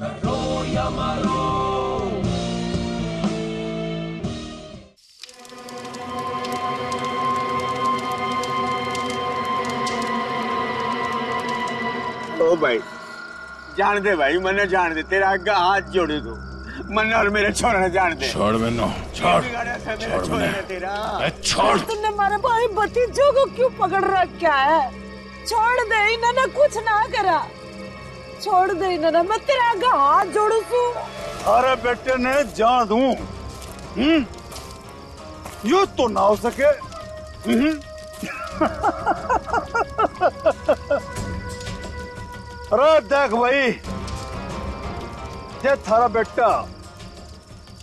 करो या मरो। ओ भाई जान दे भाई, मन्ने जान दे, तेरा आगे हाथ जोड़े दो, मन्ने और मेरे छोड़ने जान दे। छोड़ मैंने, छोड़ तेरा छोड़। तुमने हमारे भाई भतीजों को क्यों पकड़ रखा है? छोड़ दे, इन्होंने कुछ ना करा, छोड़ दे इन्होंने, मैं तेरे आगे हाथ जोड़ू तू। अरे बेटे ने जान दूं, यो तो ना हो सके। अरे देख भाई, ये थारा बेटा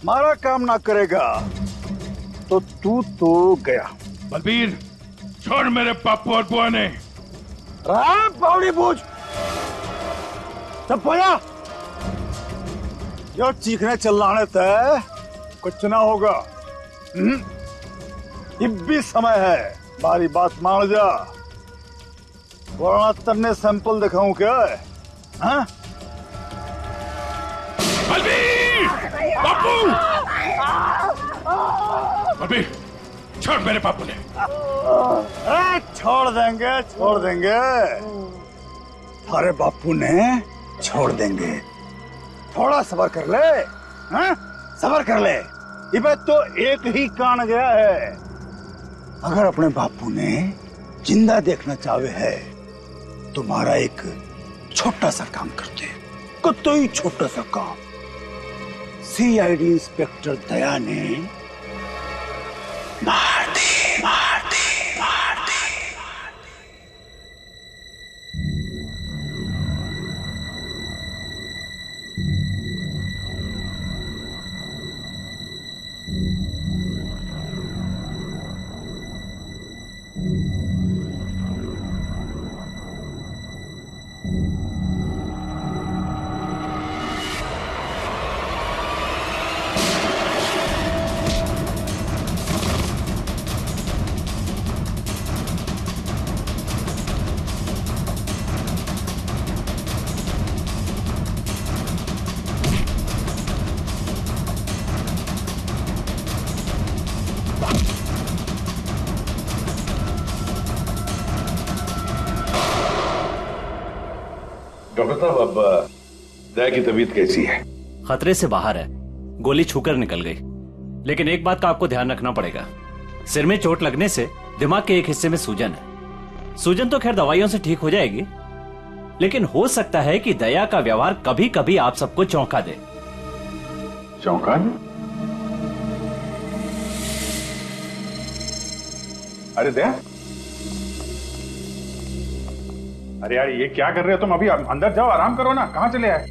मारा काम ना करेगा तो तू तो गया। बलबीर छोड़ मेरे पापू और बुआ ने। बावड़ी पूछ तब पोया, यो चीखने चिल्लाने तय कुछ ना होगा। अब भी समय है, हमारी बात मान जा, वरना तन्ने सैंपल दिखाऊं क्या? हाँ? बलबीर, पापू, बलबीर छोड़ मेरे पापू ने। छोड़ देंगे, छोड़ देंगे, थारे बापू ने छोड़ देंगे। थोड़ा सब्र कर ले, हाँ? सब्र कर ले, ये तो एक ही कान गया है। अगर अपने बापू ने जिंदा देखना चाहे है, तुम्हारा एक छोटा सा काम करते हैं, कोई छोटा सा काम। सीआईडी इंस्पेक्टर दया ने मार दी, मार दी, मार दी, मार दी। डॉक्टर साहब अब दया की तबीयत कैसी है? खतरे से बाहर है, गोली छूकर निकल गई। लेकिन एक बात का आपको ध्यान रखना पड़ेगा, सिर में चोट लगने से दिमाग के एक हिस्से में सूजन है। सूजन तो खैर दवाइयों से ठीक हो जाएगी, लेकिन हो सकता है कि दया का व्यवहार कभी कभी आप सबको चौंका दे। चौंका दे? अरे दया, अरे यार ये क्या कर रहे हो तुम? अभी अंदर जाओ, आराम करो ना, कहाँ चले आए?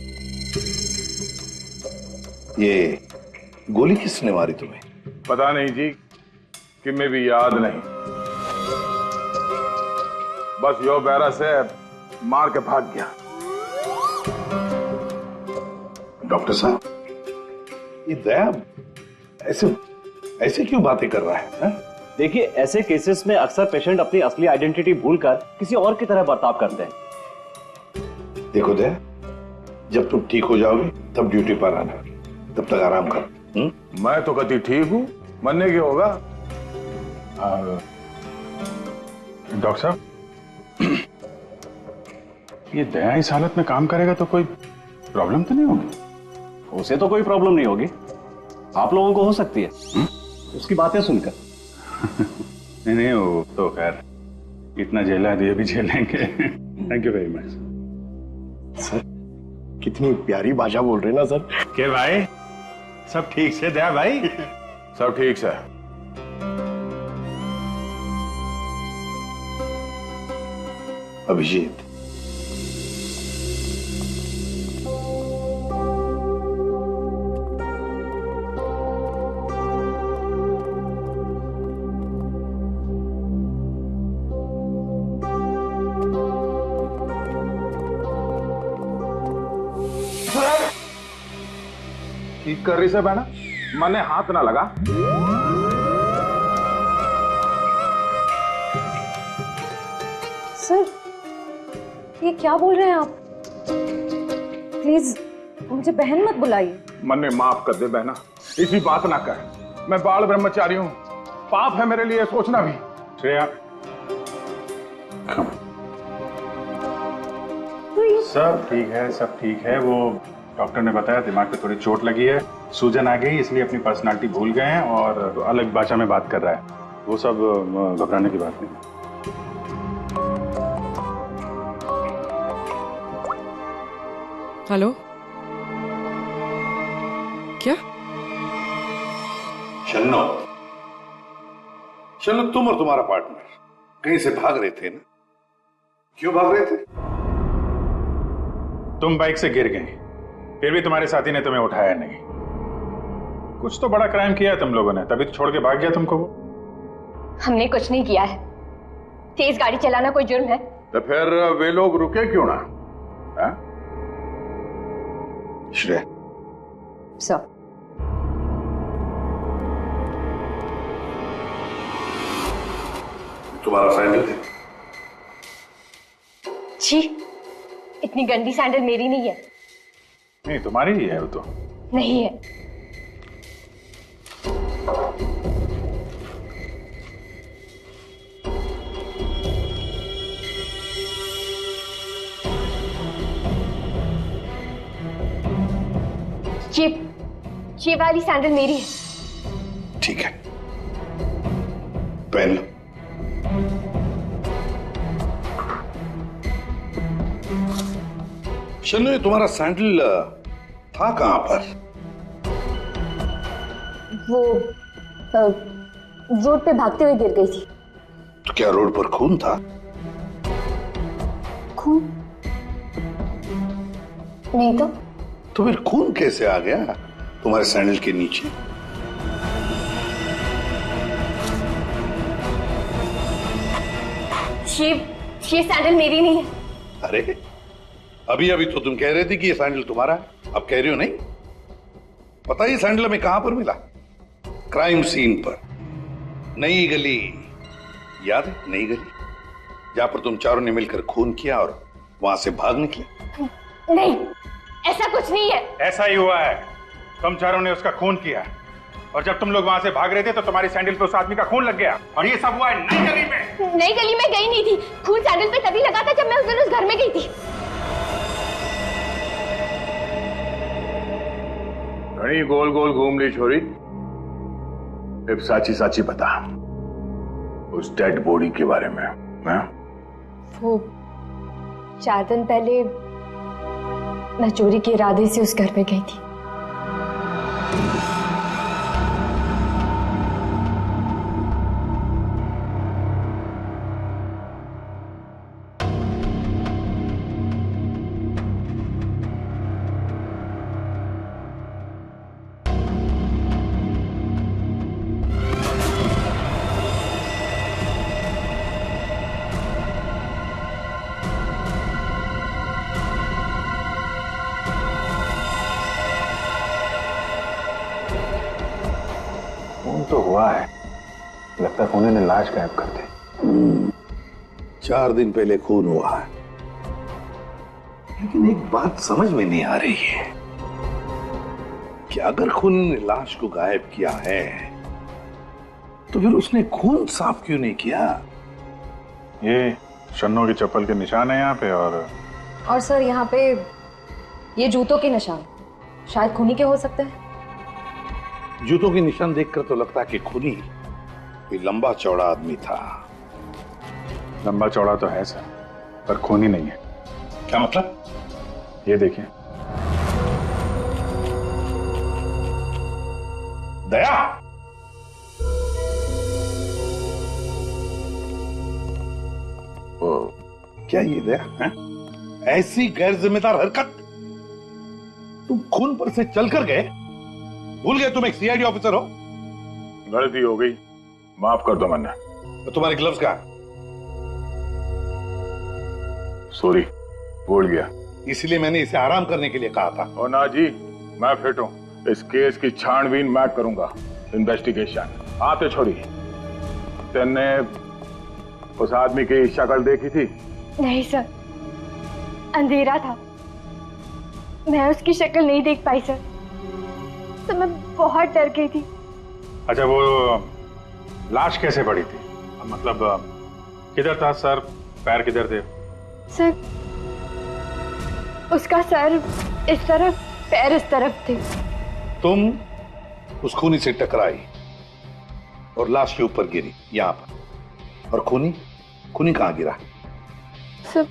ये गोली किसने मारी तुम्हें? पता नहीं जी, कि मैं भी याद नहीं, बस यो बैरा से मार के भाग गया। डॉक्टर साहब, ये दया ऐसे ऐसे क्यों बातें कर रहा है? देखिए, ऐसे केसेस में अक्सर पेशेंट अपनी असली आइडेंटिटी भूलकर किसी और की तरह बर्ताव करते हैं। देखो दया, जब तुम ठीक हो जाओगे तब ड्यूटी पर आना, तब तक आराम कर। मैं तो कभी ठीक हूं, मरने के होगा। डॉक्टर साहब, ये दया इस हालत में काम करेगा तो कोई प्रॉब्लम तो नहीं होगी? उसे तो कोई प्रॉब्लम नहीं होगी, आप लोगों को हो सकती है उसकी बातें सुनकर। नहीं नहीं, वो तो खैर इतना झेला है, ये भी झेलेंगे। Thank you very much sir. कितनी प्यारी भाषा बोल रहे ना सर। के भाई सब ठीक से दया भाई? सब ठीक से। अभिजीत, ठीक कर रही से बहना, मने हाथ ना लगा। सर, ये क्या बोल रहे हैं आप? प्लीज मुझे बहन मत बुलाइए। मन्ने माफ कर दे बहना, इसी बात ना कर। मैं बाल ब्रह्मचारी हूँ, पाप है मेरे लिए सोचना भी। श्रेया, सब ठीक है, सब ठीक है। वो डॉक्टर ने बताया दिमाग पे थोड़ी चोट लगी है, सूजन आ गई, इसलिए अपनी पर्सनालिटी भूल गए हैं और अलग भाषा में बात कर रहा है। वो सब घबराने की बात नहीं। हेलो, क्या? शन्नो, शन्नो, तुम और तुम्हारा पार्टनर कहीं से भाग रहे थे ना? क्यों भाग रहे थे? तुम बाइक से गिर गए, फिर भी तुम्हारे साथी ने तुम्हें उठाया नहीं। कुछ तो बड़ा क्राइम किया है तुम लोगों ने, तभी तो छोड़ के भाग गया तुमको वो। हमने कुछ नहीं किया है। तेज गाड़ी चलाना कोई जुर्म है? तो फिर वे लोग रुके क्यों ना? हा? श्रेया, सर, तुम्हारा सैंडल है? छी, इतनी गंदी सैंडल मेरी नहीं है। नहीं, तुम्हारी ही है वो तो। नहीं है। ये वाली सैंडल मेरी है। ठीक है, पहन लो। शन्नो, ये तुम्हारा सैंडल था कहां पर? वो रोड पे भागते हुए गिर गई थी। तो क्या रोड पर खून था? खून? नहीं तो फिर खून कैसे आ गया तुम्हारे सैंडल के नीचे? ये सैंडल मेरी नहीं है। अरे, अभी अभी तो तुम कह रहे थे कि ये सैंडल तुम्हारा है, अब कह रही हो नहीं? पता है ये सैंडल हमें कहां पर मिला? क्राइम सीन पर, नई गली। याद है नई गली, जहां पर तुम चारों ने मिलकर खून किया और वहां से भाग निकले? नहीं, ऐसा कुछ नहीं है। ऐसा ही हुआ है, तुम चारों ने उसका खून किया और जब तुम लोग वहां से भाग रहे थे तो तुम्हारी सैंडल पे उस आदमी का खून लग गया और ये सब हुआ है नई गली में। नई गली में गई नहीं थी, खून सैंडल पे तभी लगा था जब मैं उस दिन उस घर में गई थी। घड़ी गोल गोल घूम ली छोरी, अब साची साची बता उस डेड बॉडी के बारे में। हाँ? वो 4 दिन पहले मैं चोरी के इरादे से उस घर में गई थी। तो हुआ है, लगता है खूनी ने लाश गायब कर दी। 4 दिन पहले खून हुआ है, लेकिन एक बात समझ में नहीं आ रही है कि अगर खूनी ने लाश को गायब किया है तो फिर उसने खून साफ क्यों नहीं किया? ये शन्नो की चप्पल के निशान है यहाँ पे और सर यहाँ पे ये जूतों के निशान शायद खूनी के हो सकते हैं। जूतों के निशान देखकर तो लगता है कि खूनी कोई लंबा चौड़ा आदमी था। लंबा चौड़ा तो है सर, पर खूनी नहीं है। क्या मतलब? ये देखिए। दया, क्या ये दया है? ऐसी गैर जिम्मेदार हरकत? तुम खून पर से चलकर गए? भूल गए तुम एक सीआईडी ऑफिसर हो? गलती हो गई, माफ कर दो मन्ना। तो तुम्हारे ग्लव्स कहाँ? सॉरी, भूल गया। इसलिए मैंने इसे आराम करने के लिए कहा था। और ना जी, मैं फिट हूं, इस केस की छानबीन मैं करूंगा, इन्वेस्टिगेशन। आते छोड़ी, तेने उस आदमी की शक्ल देखी थी? नहीं सर, अंधेरा था, मैं उसकी शक्ल नहीं देख पाई सर, तो मैं बहुत डर गई थी। अच्छा, वो लाश कैसे पड़ी थी? मतलब किधर था? सर पैर किधर थे? सर उसका सर इस तरफ, पैर इस तरफ थे। तुम उस खूनी से टकराई और लाश के ऊपर गिरी यहां पर, और खूनी कहां गिरा? सर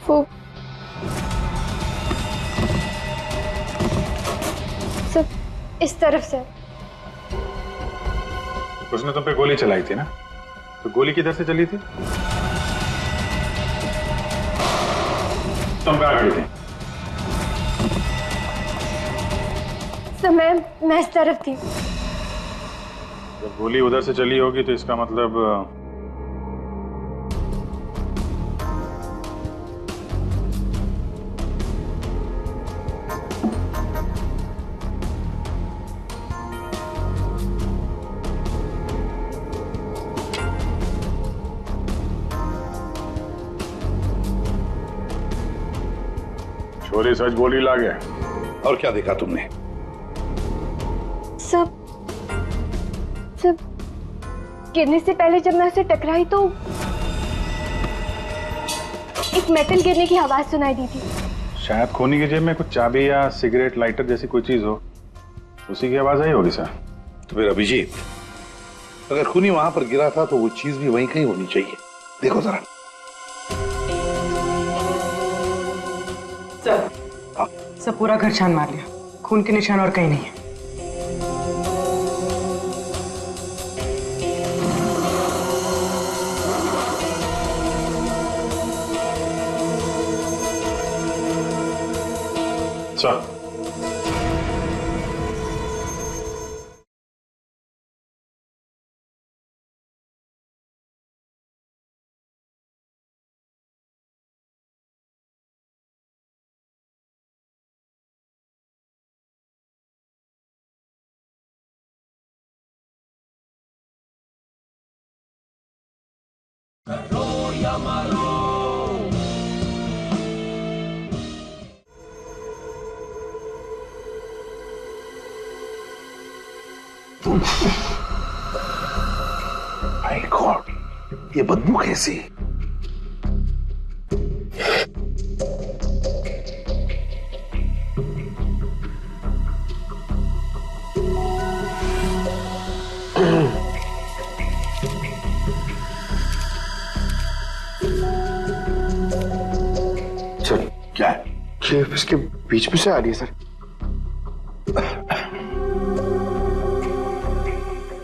वो सर इस तरफ सर। उसने तुम पे गोली चलाई थी ना, तो गोली किधर से चली थी? तुम कहां खड़ी थी? सर मैं इस तरफ थी। जब गोली उधर से चली होगी तो इसका मतलब छोरी सच बोली लागे। और क्या देखा तुमने? सब गिरने से पहले जब मैं उसे टकराई तो एक मेटल गिरने की आवाज सुनाई दी थी। शायद खूनी की जेब में कुछ चाबी या सिगरेट लाइटर जैसी कोई चीज हो, उसी की आवाज आई होगी सर। तो फिर अभिजीत, अगर खूनी वहां पर गिरा था तो वो चीज भी वहीं कहीं होनी चाहिए। देखो जरा। सब पूरा घर छान मार लिया, खून के निशान और कहीं नहीं है। सर माय गॉड, ये बदबू कैसी? सर क्या है? ये इसके बीच में से आ रही है सर।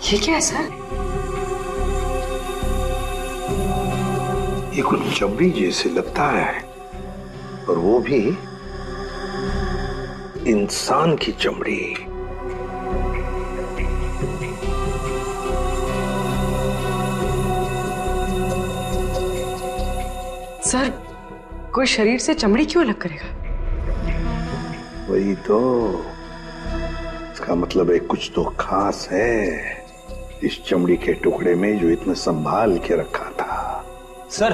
ये क्या है सर? ये कुछ चमड़ी जैसे लगता है, और वो भी इंसान की चमड़ी। सर कोई शरीर से चमड़ी क्यों अलग करेगा? वही तो, इसका मतलब है कुछ तो खास है इस चमड़ी के टुकड़े में जो इतना संभाल के रखा था। सर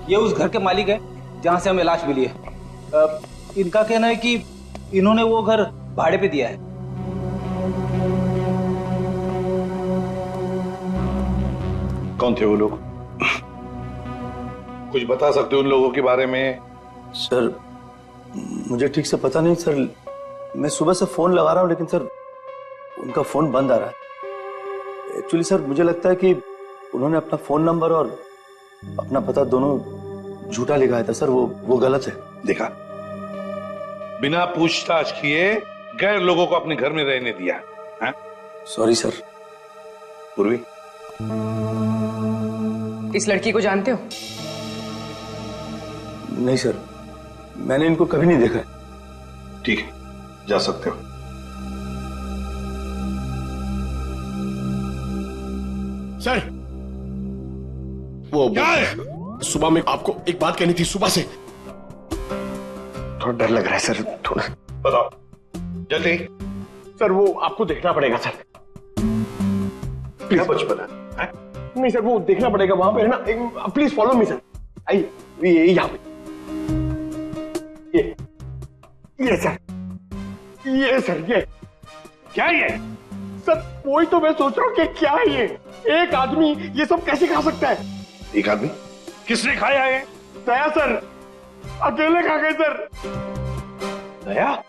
ये उस घर के मालिक है जहां से हमें लाश मिली है। इनका कहना है कि इन्होंने वो घर भाड़े पे दिया है। कौन थे वो लोग? कुछ बता सकते हो उन लोगों के बारे में? सर मुझे ठीक से पता नहीं सर, मैं सुबह से फोन लगा रहा हूँ लेकिन सर उनका फोन बंद आ रहा है। एक्चुअली सर मुझे लगता है कि उन्होंने अपना फोन नंबर और अपना पता दोनों झूठा लिखा था सर, वो गलत है। देखा, बिना पूछताछ किए गैर लोगों को अपने घर में रहने दिया है? Sorry sir. पूर्वी, इस लड़की को जानते हो? नहीं सर, मैंने इनको कभी नहीं देखा। ठीक है, जा सकते हो। सर वो क्या है? सुबह में आपको एक बात कहनी थी, सुबह से। थोड़ा डर लग रहा है सर, थोड़ा। बताओ जल्दी। सर वो आपको देखना पड़ेगा सर। क्या बचपना है? नहीं सर, वो देखना पड़ेगा वहां पे है ना। Please follow me sir. आई ये यहाँ पे, ये सर, ये क्या है ये? सर वही तो मैं सोच रहा हूँ कि क्या है ये? एक आदमी ये सब कैसे खा सकता है? एक आदमी? किसने खाया है? दया सर, अकेले खा गए सर। दया?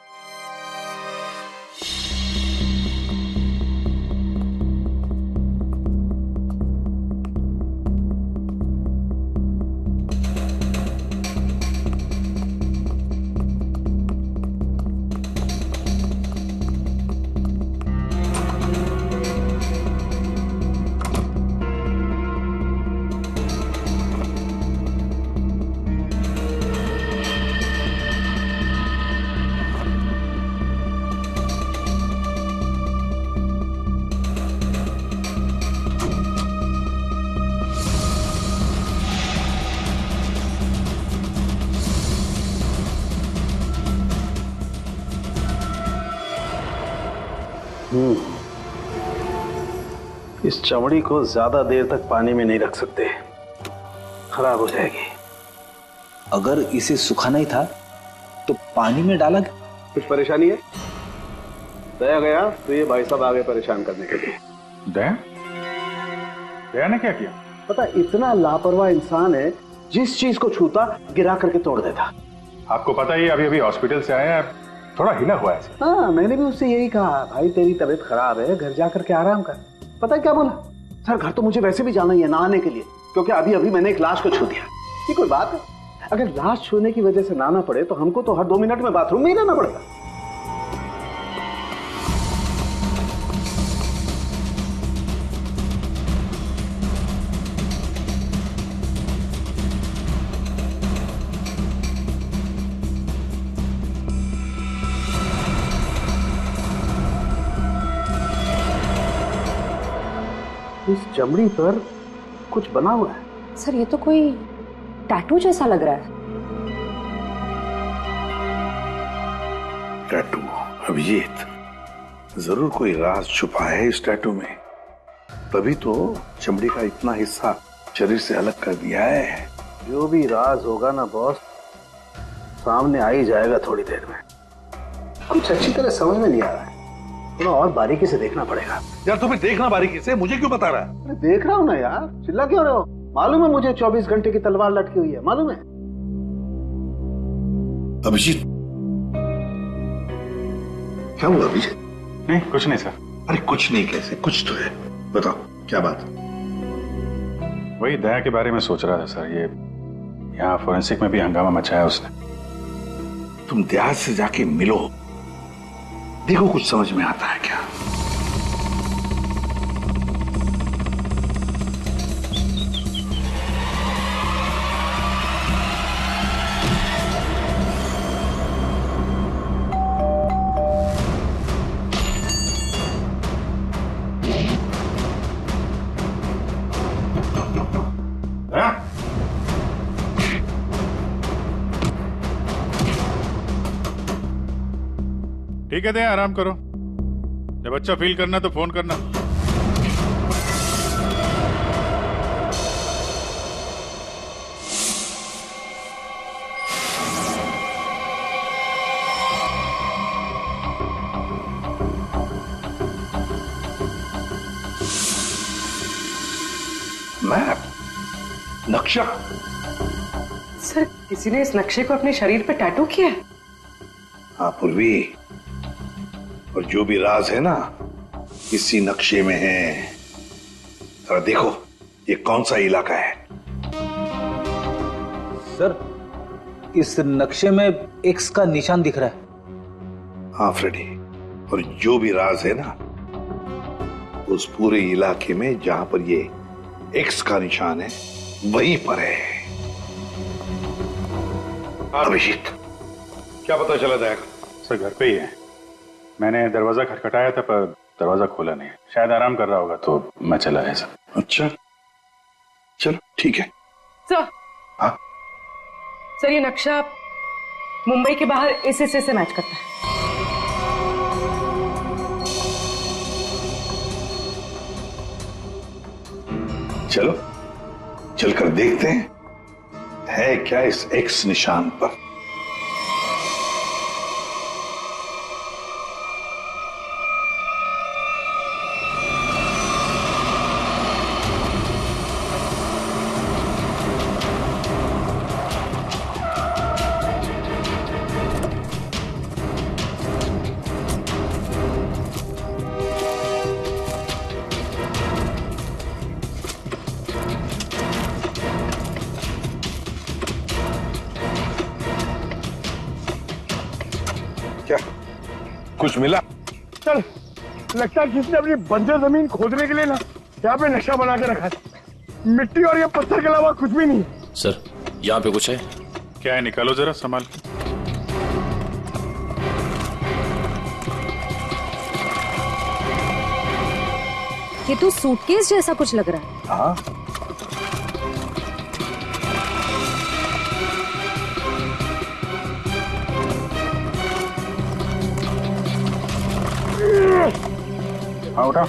इस चमड़ी को ज्यादा देर तक पानी में नहीं रख सकते, खराब हो जाएगी। अगर इसे सुखाना ही था तो पानी में डाला गया। कुछ परेशानी है? दया गया तो ये भाई साहब आगे परेशान करने के लिए। दया ने क्या किया? पता, इतना लापरवाह इंसान है, जिस चीज को छूता गिरा करके तोड़ देता। आपको पता ही अभी अभी हॉस्पिटल से आया है, थोड़ा हिला हुआ है। हाँ, मैंने भी उससे यही कहा, भाई तेरी तबीयत खराब है, घर जा करके आराम कर। पता है क्या बोला? सर घर तो मुझे वैसे भी जाना ही है नहाने के लिए, क्योंकि अभी अभी मैंने एक लाश को छू दिया। ये कोई बात है? अगर लाश छूने की वजह से नहाना पड़े तो हमको तो हर 2 मिनट में बाथरूम में ही रहना पड़ेगा। इस चमड़ी पर कुछ बना हुआ है। सर ये तो कोई टैटू जैसा लग रहा है। टैटू? अभिजीत, जरूर कोई राज छुपा है इस टैटू में, तभी तो चमड़ी का इतना हिस्सा शरीर से अलग कर दिया है। जो भी राज होगा ना बॉस, सामने आ ही जाएगा थोड़ी देर में। कुछ अच्छी तरह समझ में नहीं आ रहा है, थोड़ा और बारीकी से देखना पड़ेगा। यार तुम्हें देखना बारीकी से, मुझे क्यों बता रहा है? अरे देख रहा हूँ ना यार, चिल्ला क्यों रहे हो? मालूम है मुझे 24 घंटे की तलवार लटकी हुई है, मालूम है। अभिजीत, क्या हुआ अभिजीत? नहीं कुछ नहीं सर। अरे कुछ नहीं कैसे? कुछ तो है, बताओ क्या बात? वही दया के बारे में सोच रहा था सर। ये यहाँ फोरेंसिक में भी हंगामा मचाया उसने। तुम दया से जाके मिलो, देखो कुछ समझ में आता है क्या। ठीक है दया, आराम करो, जब अच्छा फील करना तो फोन करना। मैप? नक्शा? सर किसी ने इस नक्शे को अपने शरीर पर टैटू किया है? हाँ पूर्वी, और जो भी राज है ना इसी नक्शे में है। जरा देखो ये कौन सा इलाका है। सर इस नक्शे में एक्स का निशान दिख रहा है। हाँ फ्रेडी, और जो भी राज है ना उस पूरे इलाके में जहां पर ये एक्स का निशान है वहीं पर है। अभिजीत, क्या पता चला जाएगा? सर घर पे ही है, मैंने दरवाजा खटखटाया था पर दरवाजा खोला नहीं, शायद आराम कर रहा होगा तो मैं चला आया सर। अच्छा चलो ठीक है। सर, हाँ सर ये नक्शा मुंबई के बाहर इस हिस्से से मैच करता है। चलो चलकर देखते हैं है क्या इस एक्स निशान पर। कुछ मिला? चल, लगता है किसी ने अपनी बंजर जमीन खोदने के लिए ना यहाँ पे नक्शा बना के रखा था। मिट्टी और ये पत्थर के अलावा कुछ भी नहीं। सर, यहाँ पे कुछ है? क्या है, निकालो जरा संभाल। ये तो सूटकेस जैसा कुछ लग रहा है। हाँ, हाँ उठा।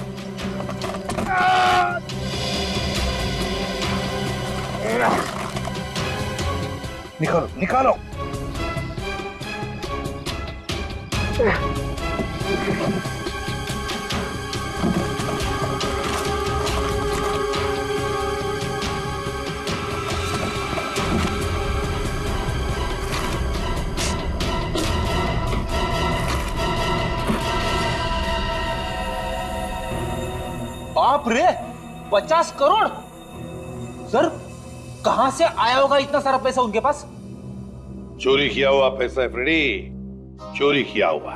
निकालो निकालो। बाप रे, 50 करोड़! सर, कहां से आया होगा इतना सारा पैसा उनके पास? चोरी किया हुआ पैसा है फ्रेडी, चोरी किया हुआ।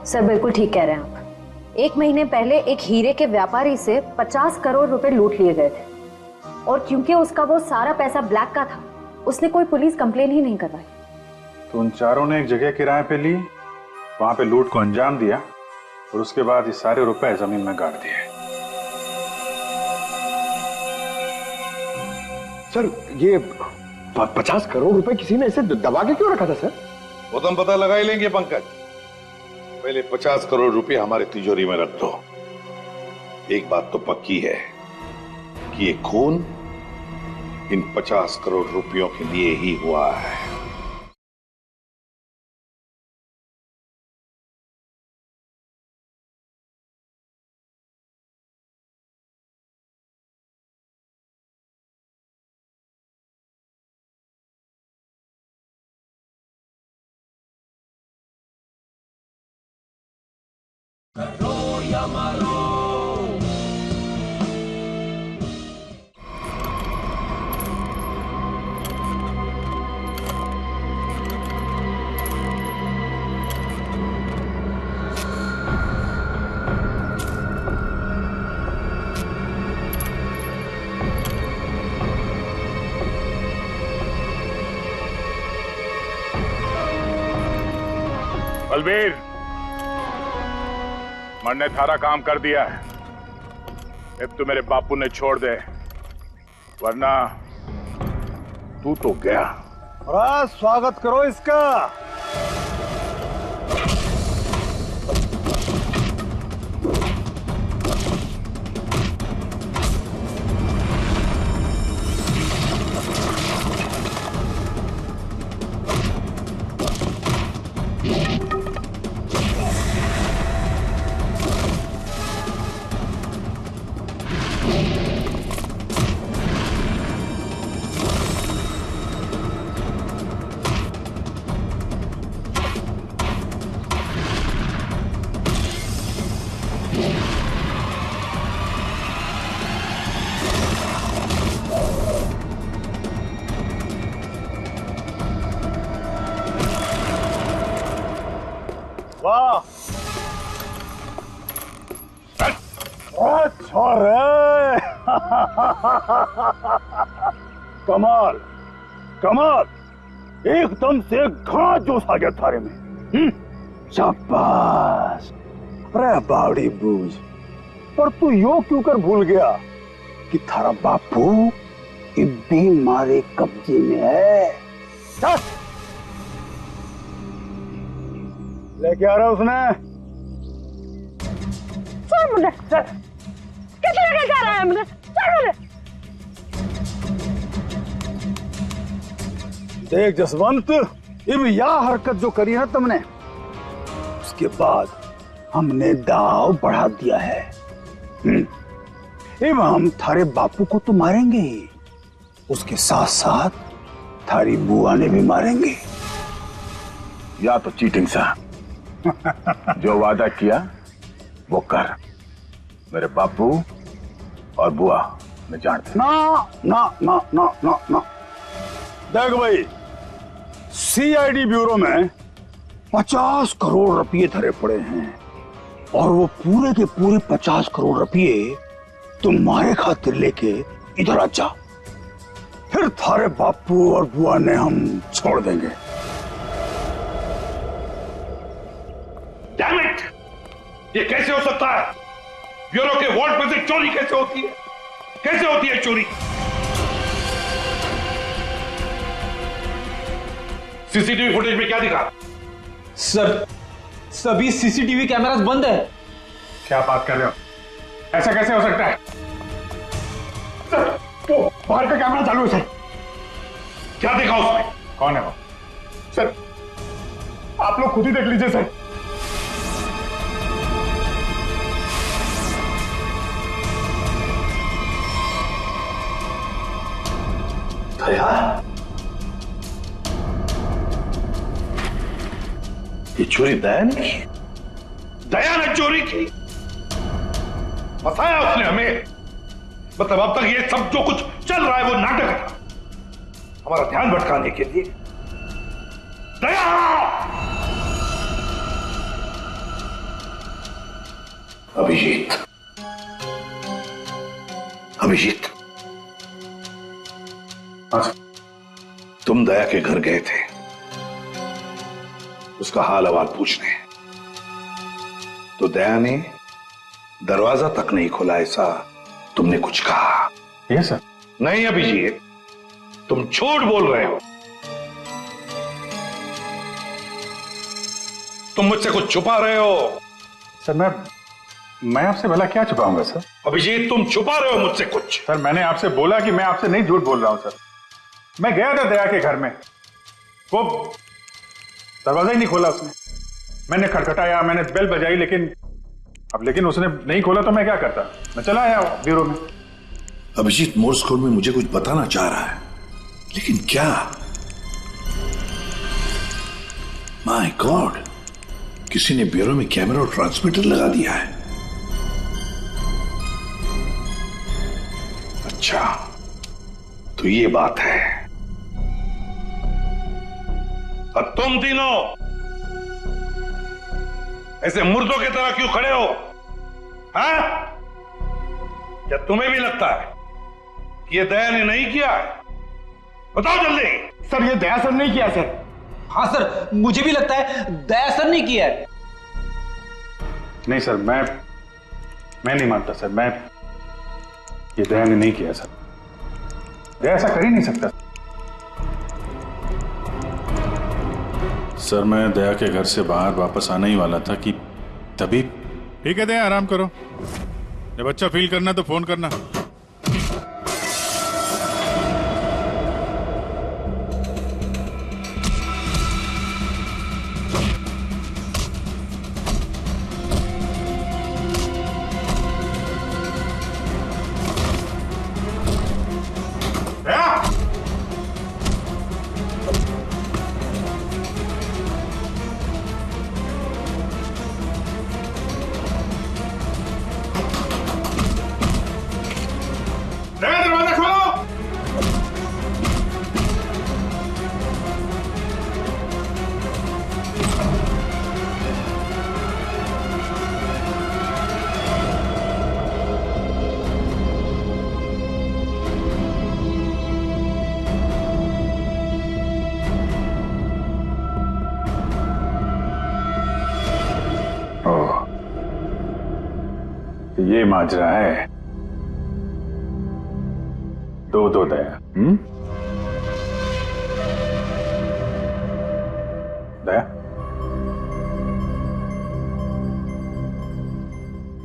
सर बिल्कुल ठीक कह रहे हैं आप। 1 महीने पहले एक हीरे के व्यापारी से 50 करोड़ रुपए लूट लिए गए थे, और क्योंकि उसका वो सारा पैसा ब्लैक का था, उसने कोई पुलिस कंप्लेन ही नहीं करवाई। तो उन चारों ने एक जगह किराए पे ली, वहां पे लूट को अंजाम दिया, और उसके बाद ये सारे रुपए जमीन में गाड़ दिए। सर, ये 50 करोड़ रुपए किसी ने इसे दबा के क्यों रखा था सर? वो तुम पता लगा ही लेंगे पंकज। पहले 50 करोड़ रुपए हमारे तिजोरी में रख दो। एक बात तो पक्की है कि ये खून इन 50 करोड़ रुपयों के लिए ही हुआ है। बलबीर, मन ने थारा काम कर दिया है। अब तो मेरे बापू ने छोड़ दे, वरना तू तो गया। और स्वागत करो इसका। कमाल कमाल, एकदम से घाट जोश आ गया थारे में। शाबाश। अरे बावड़ी बूझ, पर तू यो क्यों कर भूल गया कि थारा बापू इब्बी मारे कब्जे में है। लेके आ रहा उसने। मुझे कितने लेके जा रहा है मुझे? देख जसवंत, अब यह हरकत जो करी है तुमने, उसके बाद हमने दाव बढ़ा दिया है। अब हम थारे बापू को तो मारेंगे ही, उसके साथ साथ थारी बुआ ने भी मारेंगे। या तो चीटिंग सा जो वादा किया वो कर। मेरे बापू और बुआ मैं जानते। ना ना ना ना ना ना। देख भाई, सीआईडी ब्यूरो में 50 करोड़ रुपए धरे पड़े हैं और वो पूरे के पूरे 50 करोड़ रुपए तुम्हारे खातिर लेके इधर आ जा, फिर थारे बापू और बुआ ने हम छोड़ देंगे। Damn it! ये कैसे हो सकता है? ब्यूरो के वॉल्ट में से चोरी कैसे होती है? कैसे होती है चोरी? सीसीटीवी फुटेज में क्या दिखा? सर, सभी सीसीटीवी कैमरास बंद है। क्या बात कर रहे हो? ऐसा कैसे हो सकता है? सर, वो बाहर का कैमरा चालू है सर। क्या देखा उसमें? कौन है वो? सर, आप लोग खुद ही देख लीजिए सर। दया, ये चोरी दया ने की? दया ने चोरी की? फंसाया उसने हमें। मतलब अब तक ये सब जो कुछ चल रहा है वो नाटक था, हमारा ध्यान भटकाने के लिए। दया, अभिजीत, अभिजीत, तुम दया के घर गए थे उसका हाल अहवाल पूछने, तो दया ने दरवाजा तक नहीं खोला, ऐसा तुमने कुछ कहा? ये सर? नहीं अभिजीत, तुम झूठ बोल रहे हो। तुम मुझसे कुछ छुपा रहे हो। सर मैं आपसे भला क्या छुपाऊंगा सर? अभिजीत, तुम छुपा रहे हो मुझसे कुछ। सर मैंने आपसे बोला कि मैं आपसे नहीं झूठ बोल रहा हूं सर। मैं गया था दया के घर में, वो दरवाजा ही नहीं खोला उसने। मैंने खटखटाया, मैंने बेल बजाई, लेकिन उसने नहीं खोला तो मैं क्या करता? मैं चला आया ब्यूरो में। अभिजीत मोर्स कोड में मुझे कुछ बताना चाह रहा है, लेकिन क्या? माय गॉड, किसी ने ब्यूरो में कैमरा और ट्रांसमीटर लगा दिया है। अच्छा, तो ये बात है। अब तुम तीनों ऐसे मुर्दों की तरह क्यों खड़े हो? हाँ? क्या तुम्हें भी लगता है कि ये दया ने नहीं किया? बताओ जल्दी। सर, ये दया सर नहीं किया सर। हाँ सर, मुझे भी लगता है दया सर नहीं किया है। नहीं सर, मैं नहीं मानता सर। ये दया ने नहीं किया सर। दया ऐसा कर ही नहीं सकता सर। मैं दया के घर से बाहर वापस आने ही वाला था कि तभी। ठीक है दया, आराम करो। जब अच्छा फील करना तो फोन करना। दरवाजा खोलो। ओह, तो ये माजरा है। दो दया। दया,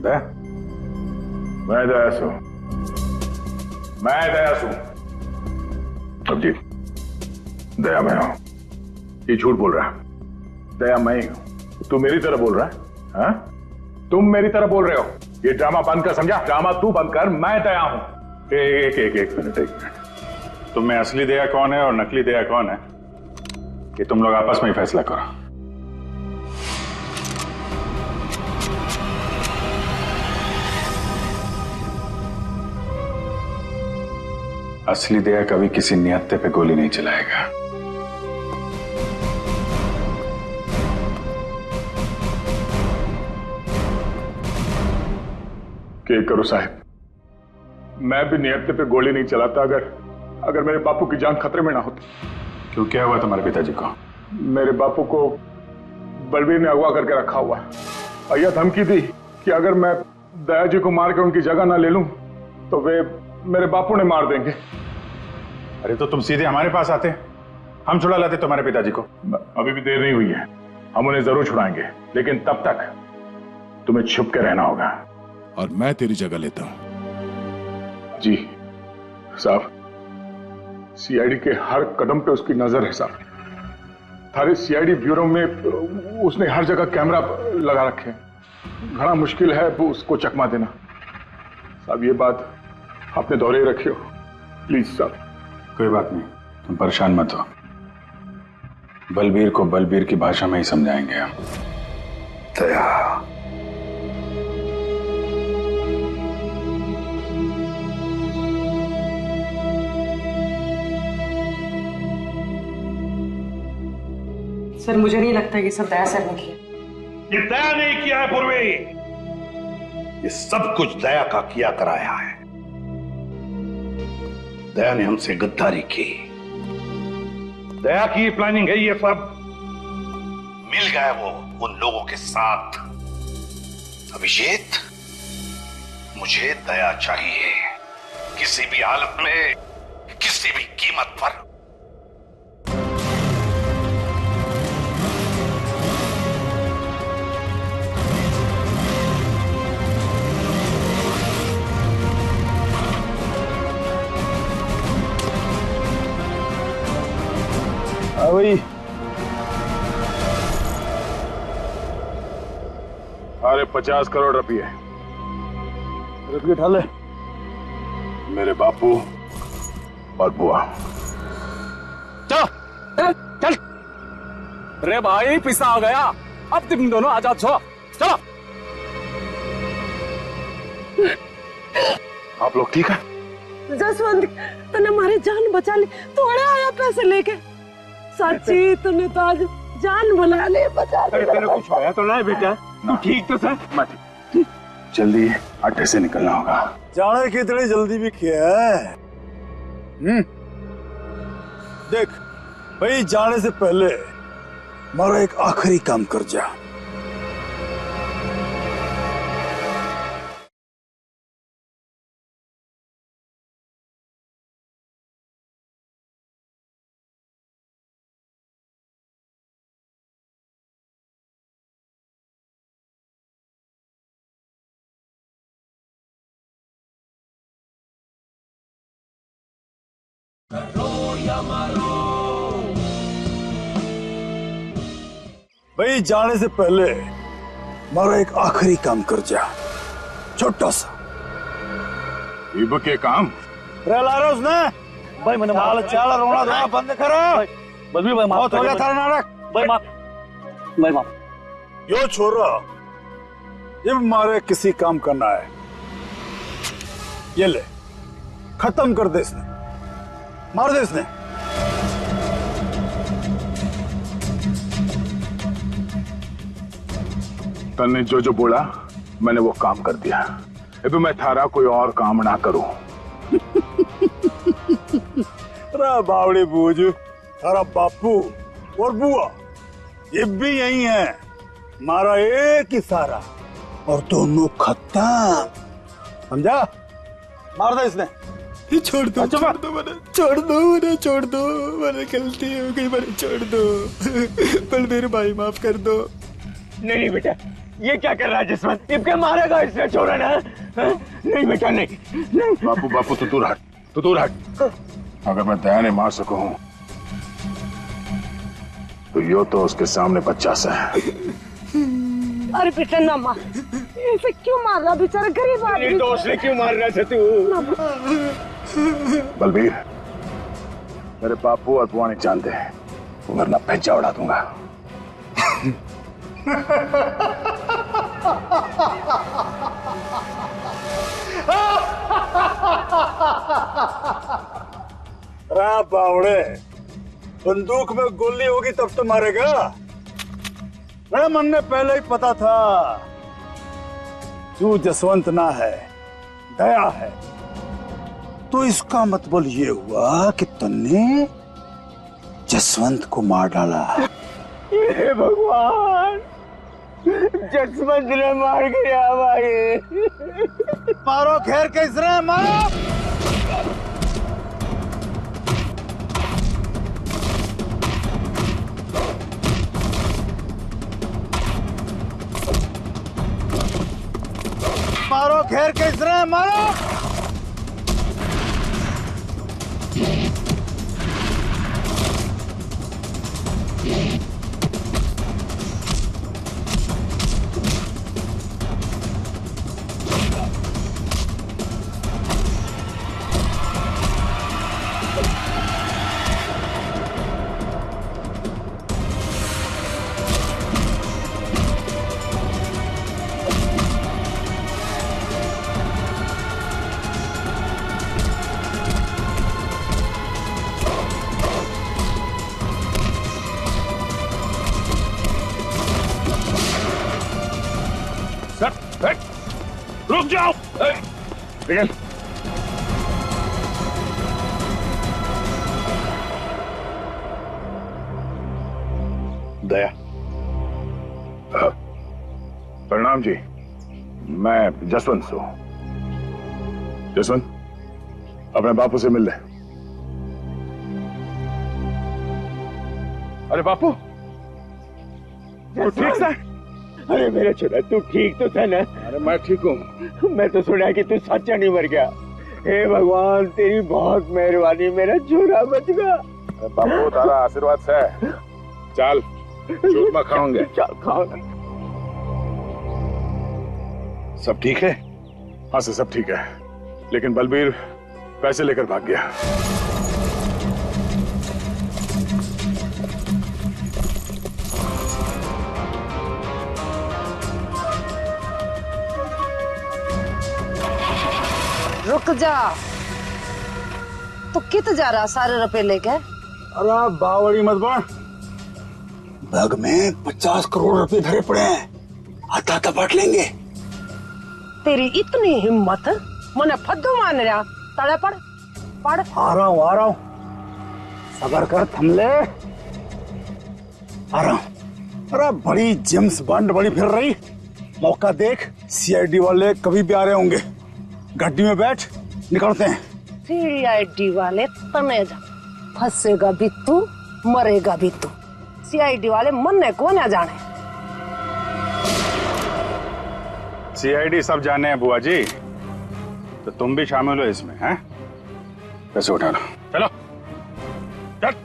दया, मैं दया सू। अब जी, दया मैं हूं। ये झूठ बोल रहा है। दया मैं ही हूं। तू मेरी तरह बोल रहा है? हाँ? तुम मेरी तरह बोल रहे हो। ये ड्रामा बंद कर, समझा? ड्रामा तू बंद कर। मैं दया हूं। एक मिनट। तुम में असली दया कौन है और नकली दया कौन है, ये तुम लोग आपस में ही फैसला करो। असली दया कभी किसी निहत्थे पे गोली नहीं चलाएगा। यही करो साहब। मैं भी नियत पे गोली नहीं चलाता अगर मेरे बापू की जान खतरे में ना होती। क्यों, क्या हुआ तुम्हारे पिताजी को? मेरे बापू को बलबीर ने अगवा करके रखा हुआ है और यह धमकी दी कि अगर मैं दया जी को मार के उनकी जगह ना ले लूं तो वे मेरे बापू ने मार देंगे। अरे तो तुम सीधे हमारे पास आते, हम छुड़ा लाते तुम्हारे पिताजी को। अभी भी देर नहीं हुई है, हम उन्हें जरूर छुड़ाएंगे, लेकिन तब तक तुम्हें छुप के रहना होगा। और मैं तेरी जगह लेता हूं। जी साहब, सीआईडी के हर कदम पे उसकी नजर है साहब। थारे सीआईडी ब्यूरो में उसने हर जगह कैमरा लगा रखे हैं। घना मुश्किल है वो उसको चकमा देना। साहब ये बात अपने दौरे ही रखियो प्लीज साहब। कोई बात नहीं, तुम परेशान मत हो। बलबीर को बलबीर की भाषा में ही समझाएंगे हम। दया, सर मुझे नहीं लगता कि सब दया सर ने किया। ये दया नहीं किया है पूर्वी, ये सब कुछ दया का किया कराया है। दया ने हमसे गद्दारी की, दया की प्लानिंग है ये सब। मिल गए वो उन लोगों के साथ। अभिषेक, मुझे दया चाहिए, किसी भी हालत में, किसी भी कीमत पर। भाई अरे 50 करोड़ रुपये उठा ले। मेरे बापू और बुआ। चल चल। अरे भाई पिसा आ गया, अब तुम दोनों आजाद छो। चलो। आप लोग ठीक है? जसवंत, तूने हमारी जान बचा ली, थोड़े आया पैसे लेके। सच्ची तूने तो आज जान बुला ले, बचा ले। तेरे कुछ होया तो ना बेटा? तू ठीक तो सर? मत जल्दी अड्डे से निकलना होगा। जाने की इतनी जल्दी भी क्या है? देख भाई, जाने से पहले हमारा एक आखिरी काम कर जा। भाई जाने से पहले हमारा एक आखिरी काम कर जा, छोटा सा। इब के काम ला रहा उसने भाई, मैंने माल चाल रोना धोना बंद करो। बलबीर भाई बहुत हो गया था नाटक। भाई माफ, भाई माफ। यो छोरा, ये हमारे किसी काम करना है, ये ले खत्म कर दे इसने, मार दे इसने। तन्ने जो बोला मैंने वो काम कर दिया। अब मैं थारा कोई और काम ना करूं। बावड़ी बूझ, थारा बापू और बुआ ये भी यही है, हमारा एक ही सारा, और दोनों खत्म, समझा? मार दे इसने। छोड़ दो, अच्छा, छोड़ दो मैंने, छोड़ दो मैंने, छोड़ दो मैंने, गलती हो गई मैंने, छोड़ दो। बलबीर भाई माफ कर दो। नहीं बेटा, ये क्या कर रहा है जसवंत? इब के मारेगा इसने, छोड़ा ना। नहीं बेटा नहीं, नहीं। बापू बापू तू दूर हट, तू दूर हट। अगर मैं दया ने मार सकूं तो यो तो उसके सामने बच्चा सा है। अरे बेटा ना मार, इसे क्यों मार रहा? बेचारा गरीब आदमी। निर्दोष ने क्यों मार रहा था तू? बलबीर, मेरे बापू और बुआ नहीं जानते, वरना भेजा उड़ा दूंगा। बावड़े, बंदूक में गोली होगी तब तो मारेगा। मेरे मन में पहले ही पता था तू जसवंत ना है, दया है, तो इसका मतलब ये हुआ कि तुमने जसवंत को मार डाला। हे भगवान, जसवंत ने मार गिरा भाई। मारो घेर के इसने, मारो। मारो घेर के इसने, मारो। रुक जाओ। निकल। दया। प्रणाम जी, मैं जसवंत हूं। जसवंत, अपने बापू से मिल ले। अरे बापू, तू ठीक था? अरे मेरा छोरा, तू ठीक तो था ना? अरे मैं ठीक हूँ। मैं तो सुना कि तू सच्चा नहीं मर गया। हे भगवान, तेरी बहुत मेहरबानी, मेरा छोरा बच गया। बापू, तारा आशीर्वाद से चल चूरमा खाओगे। चल खाओ। सब ठीक है? हाँ सर, सब ठीक है, लेकिन बलबीर पैसे लेकर भाग गया। रुक जा, तो कित जा रहा सारे रुपए लेके? अरे बावड़ी मत बन, बैग में 50 करोड़ रुपए धरे पड़े हैं, आता बांट लेंगे। तेरी इतनी हिम्मत, मने फद्दू मान रहा। तड़े पड़ पड़। आ रहा हूँ, सबर कर, थम ले। आ रहा हूँ। अरे बड़ी जेम्स बॉन्ड बड़ी फिर रही, मौका देख। सीआईडी वाले कभी भी आ रहे होंगे, गाड़ी में बैठ, निकलते हैं। सीआईडी वाले तने जा, फंसेगा भी तू, मरेगा भी तू। सीआईडी वाले मरने को ना जाने। सीआईडी सब जाने हैं बुआ जी, तो तुम भी शामिल हो इसमें, हैं? पैसे उठा लो, चलो चल।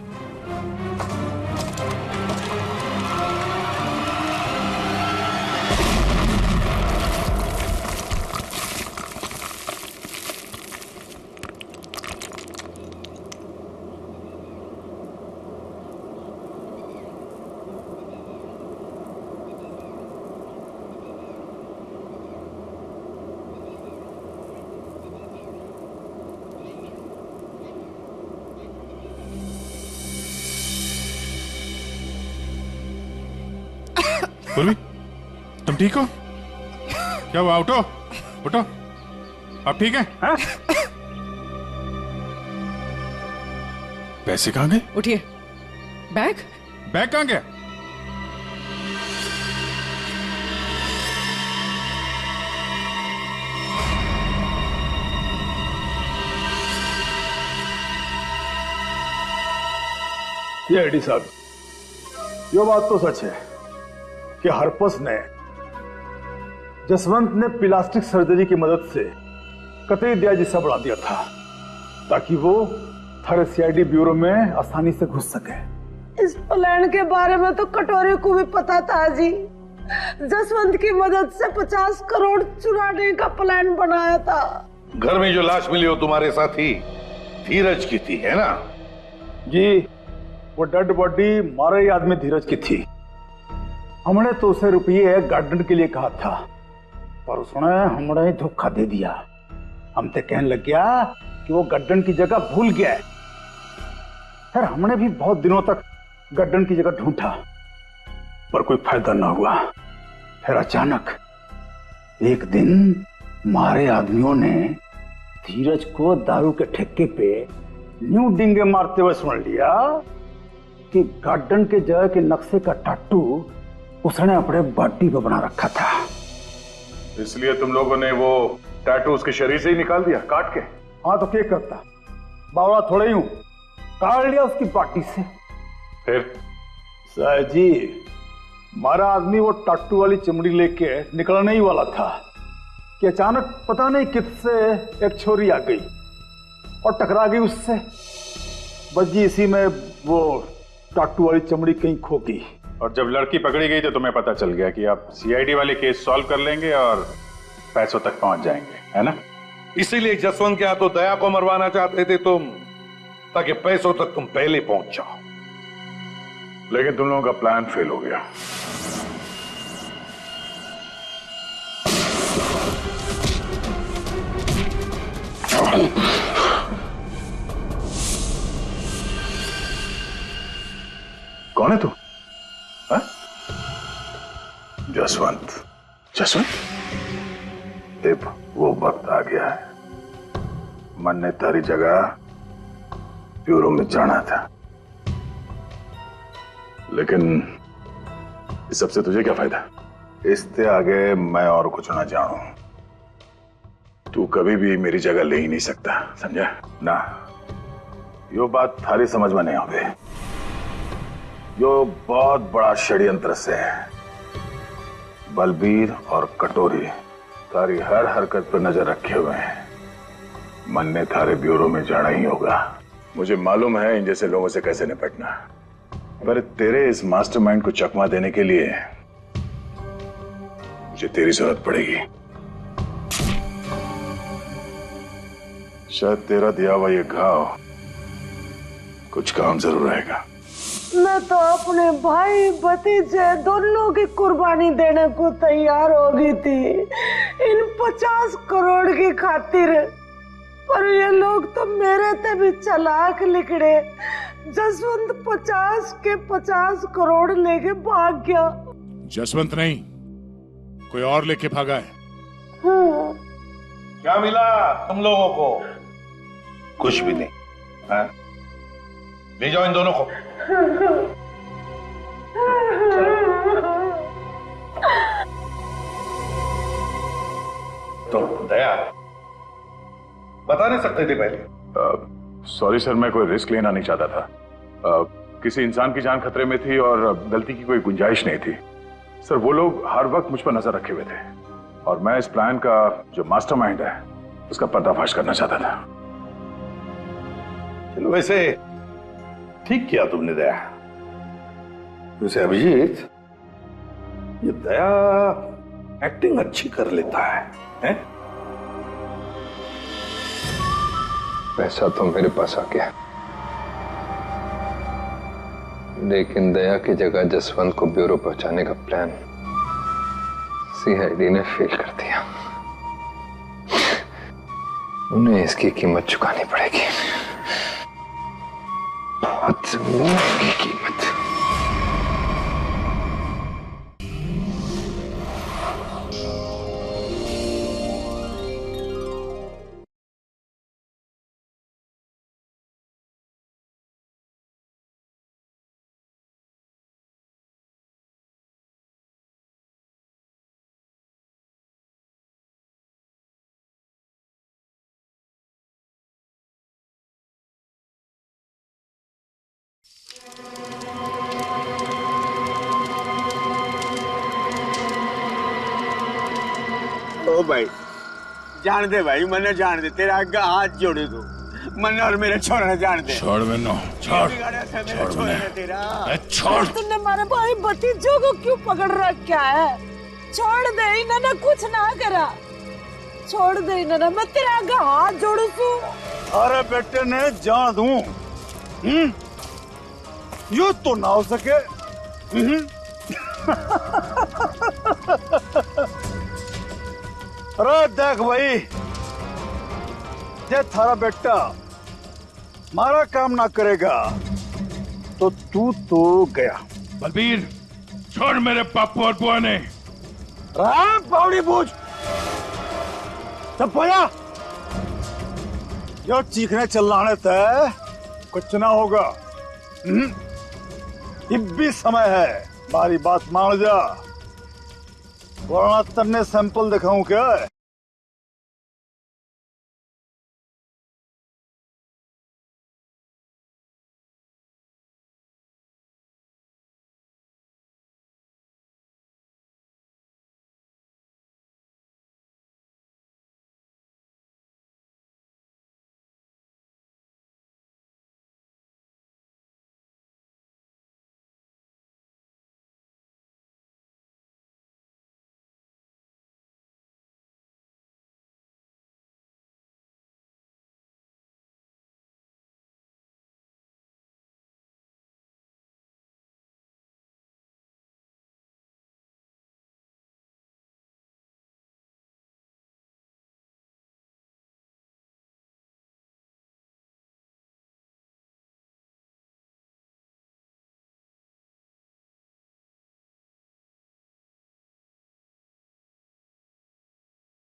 पूर्वी, तुम ठीक हो? क्या हुआ? उठो उठो, अब ठीक है? हाँ? पैसे कहाँ गए? उठिए। बैग कहाँ गया? सीआईडी साहब, ये बात तो सच है कि हरपस ने जसवंत ने प्लास्टिक सर्जरी की मदद से कतई दिया जिस्सा बढ़ा दिया था, ताकि वो थारे सीआईडी ब्यूरो में आसानी से घुस सके। इस प्लान के बारे में तो कटोरे को भी पता था जी। जसवंत की मदद से 50 करोड़ चुराने का प्लान बनाया था। घर में जो लाश मिली वो तुम्हारे साथी धीरज की थी, है ना? जी, वो डेड बॉडी मारे आदमी धीरज की थी। हमने तो उसे रुपये गार्डन के लिए कहा था, पर उसने हमने धोखा दे दिया। हम तो कहने लग गया कि वो गार्डन की जगह भूल गया है। फिर हमने भी बहुत दिनों तक गार्डन की जगह ढूंढा, पर कोई फायदा ना हुआ। फिर अचानक एक दिन हमारे आदमियों ने धीरज को दारू के ठेके पे न्यू डिंगे मारते हुए सुन लिया कि गार्डन के जगह के नक्शे का टाटू उसने अपने बॉडी पे बना रखा था। इसलिए तुम लोगों ने वो टैटू उसके शरीर से ही निकाल दिया काट के? हाँ तो क्या करता, बावड़ा थोड़े ही हूं, काट लिया उसकी बॉडी से। फिर सर जी, हमारा आदमी वो टाटू वाली चमड़ी लेके निकलने ही वाला था कि अचानक पता नहीं किससे एक छोरी आ गई और टकरा गई उससे। बस जी इसी में वो टाटू वाली चमड़ी कहीं खो गई। और जब लड़की पकड़ी गई तो तुम्हें पता चल गया कि आप सीआईडी वाले केस सॉल्व कर लेंगे और पैसों तक पहुंच जाएंगे, है ना? इसीलिए जसवंत के हाथों दया को मरवाना चाहते थे तुम, ताकि पैसों तक तुम पहले पहुंच जाओ। लेकिन तुम लोगों का प्लान फेल हो गया। कौन है तू? जसवंत। जसवंत? अब वो वक्त आ गया है। मन ने तारी जगह ब्यूरो में जाना था, लेकिन इस सबसे तुझे क्या फायदा? इससे आगे मैं और कुछ ना जानूं। तू कभी भी मेरी जगह ले ही नहीं सकता, समझा ना? यो बात थारी समझ में नहीं आवे। यो बहुत बड़ा षड्यंत्र से है। बलबीर और कटोरी तारी हर हरकत पर नजर रखे हुए हैं। मन ने थारे ब्यूरो में जाना ही होगा। मुझे मालूम है इन जैसे लोगों से कैसे निपटना, पर तेरे इस मास्टरमाइंड को चकमा देने के लिए मुझे तेरी जरूरत पड़ेगी। शायद तेरा दिया हुआ ये घाव कुछ काम जरूर आएगा। मैं तो अपने भाई भतीजे दोनों की कुर्बानी देने को तैयार हो गई थी इन 50 करोड़ की खातिर, पर ये लोग तो मेरे ते भी चालाक निकले। जसवंत 50 के 50 करोड़ लेके भाग गया। जसवंत नहीं, कोई और लेके भागा है। क्या मिला तुम लोगों को? कुछ भी नहीं। हाँ? ले जाओ इन दोनों को। तो दया बता नहीं सकते थे पहले? सॉरी सर, मैं कोई रिस्क लेना नहीं चाहता था। किसी इंसान की जान खतरे में थी और गलती की कोई गुंजाइश नहीं थी। सर वो लोग हर वक्त मुझ पर नजर रखे हुए थे और मैं इस प्लान का जो मास्टरमाइंड है उसका पर्दाफाश करना चाहता था। चलो वैसे ठीक किया तुमने दया। वैसे अभिजीत, ये दया एक्टिंग अच्छी कर लेता है? पैसा तो मेरे पास आ गया, लेकिन दया की जगह जसवंत को ब्यूरो पहुंचाने का प्लान सीआईडी ने फेल कर दिया। उन्हें इसकी कीमत चुकानी पड़ेगी, बहुत महंगी कीमत। ओ भाई जान दे भाई, मैंने जान दे, तेरा आगे हाथ जोड़े दो, मन और मेरे छोड़ ने जान दे। छोड़ मैंने, छोड़ छोड़। तुमने हमारे भाई भतीजों को क्यों पकड़ रखा है? छोड़ दे, इन्होंने कुछ ना करा। छोड़ दे इन्होंने, मैं तेरे आगे हाथ जोड़ू तू। अरे बेटे ने जान दूं, यू तो ना हो सके। अरे देख भाई, ये थारा बेटा मारा काम ना करेगा तो तू तो गया। बलबीर छोड़ मेरे पापू और बुआ ने। बावड़ी बूझ, चुप हो जा। जो चीखने चिल्लाने तय कुछ ना होगा। अब भी समय है, हमारी बात मान जा, वरना तन्ने सैंपल दिखाऊं क्या?